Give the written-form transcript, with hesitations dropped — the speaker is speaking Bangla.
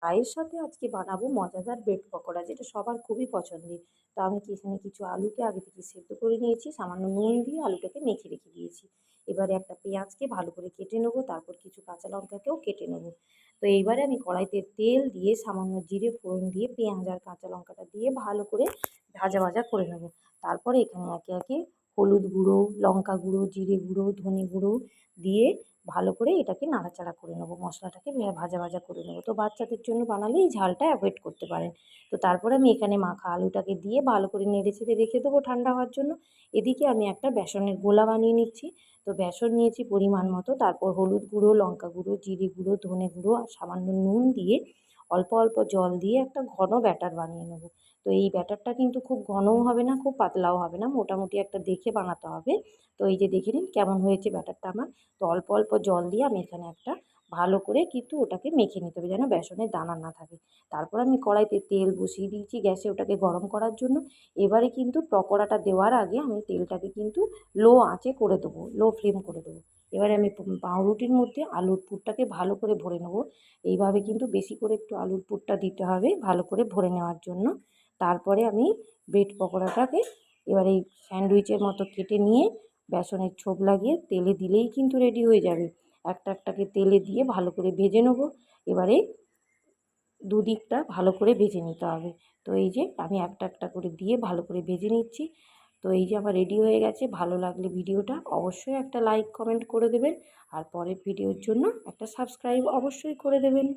চায়ের সাথে আজকে বানাবো মজাদার ব্রেড পকোড়া, যেটা সবার খুবই পছন্দের। তো আমি এখানে কিছু আলুকে আগে থেকে সেদ্ধ করে নিয়েছি, সামান্য নুন দিয়ে আলুটাকে মেখে রেখে দিয়েছি। এবারে একটা পেঁয়াজকে ভালো করে কেটে নেবো, তারপর কিছু কাঁচা লঙ্কাকেও কেটে নেবো। তো এইবারে আমি কড়াইতে তেল দিয়ে সামান্য জিরে ফোড়ন দিয়ে পেঁয়াজ আর কাঁচা লঙ্কাটা দিয়ে ভালো করে ভাজা ভাজা করে নেবো। তারপরে এখানে একে একে হলুদ গুঁড়ো, লঙ্কা গুঁড়ো, জিরে গুঁড়ো, ধনে গুঁড়ো দিয়ে ভালো করে এটাকে নাড়াচাড়া করে নেবো, মশলাটাকে ভাজা ভাজা করে নেবো। তো বাচ্চাদের জন্য বানালে এই ঝালটা অ্যাভয়েড করতে পারেন। তো তারপরে আমি এখানে মাখা আলুটাকে দিয়ে ভালো করে নেড়ে চেড়ে রেখে দেবো ঠান্ডা হওয়ার জন্য। এদিকে আমি একটা বেসনের গোলা বানিয়ে নিচ্ছি। তো বেসন নিয়েছি পরিমাণ মতো, তারপর হলুদ গুঁড়ো, লঙ্কা গুঁড়ো, জিরে গুঁড়ো, ধনে গুঁড়ো আর সামান্য নুন দিয়ে অল্প অল্প জল দিয়ে একটা ঘন ব্যাটার বানিয়ে নেবো। তো এই ব্যাটারটা কিন্তু খুব ঘনও হবে না, খুব পাতলাও হবে না, মোটামুটি একটা দেখে বানাতে হবে। তো এই যে দেখে নিন কেমন হয়েছে ব্যাটারটা আমার। তো অল্প অল্প জল দিয়ে আমি এখানে একটা ভালো করে কিন্তু ওটাকে মেখে নিতে হবে যেন বেসনের দানা না থাকে। তারপর আমি কড়াইতে তেল বসিয়ে দিয়েছি গ্যাসে ওটাকে গরম করার জন্য। এবারে কিন্তু পকোড়াটা দেওয়ার আগে আমি তেলটাকে কিন্তু লো আঁচে করে দেবো, লো ফ্লেম করে দেবো। এবারে আমি পাউরুটির মধ্যে আলুর পুরটাকে ভালো করে ভরে নেবো। এইভাবে কিন্তু বেশি করে একটু আলুর পুরটা দিতে হবে ভালো করে ভরে নেওয়ার জন্য। তারপরে আমি ব্রেড পকোড়াটাকে এবার এই স্যান্ডউইচের মতো কেটে নিয়ে বেসনের ছোপ লাগিয়ে তেলে দিলেই কিন্তু রেডি হয়ে যাবে। একটা একটাকে তেলে দিয়ে ভালো করে ভেজে নেবো। এবারে দুদিকটা ভালো করে ভেজে নিতে হবে। তো এই যে আমি একটা একটা করে দিয়ে ভালো করে ভেজে নিচ্ছি। তো এই যে আমার রেডি হয়ে গেছে। ভালো লাগলে ভিডিওটা অবশ্যই একটা লাইক কমেন্ট করে দেবেন, আর পরের ভিডিওর জন্য একটা সাবস্ক্রাইব অবশ্যই করে দেবেন।